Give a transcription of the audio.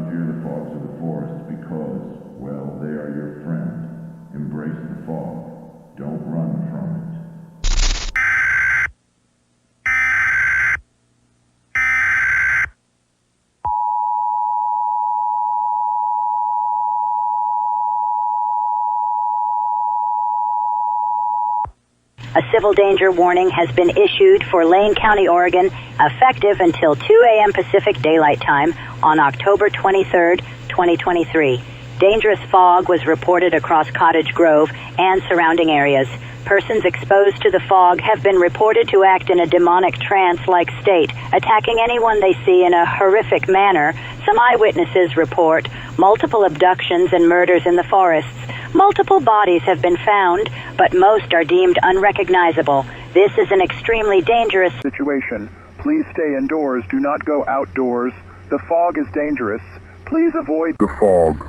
fear the fogs of the forest because, well, they are your friend. Embrace the fog. Don't run from it. A civil danger warning has been issued for Lane County, Oregon, effective until 2 a.m. Pacific Daylight Time on October 23, 2023. Dangerous fog was reported across Cottage Grove and surrounding areas. Persons exposed to the fog have been reported to act in a demonic trance-like state, attacking anyone they see in a horrific manner. Some eyewitnesses report multiple abductions and murders in the forests. Multiple bodies have been found, but most are deemed unrecognizable. This is an extremely dangerous situation. Please stay indoors. Do not go outdoors. The fog is dangerous. Please avoid the fog.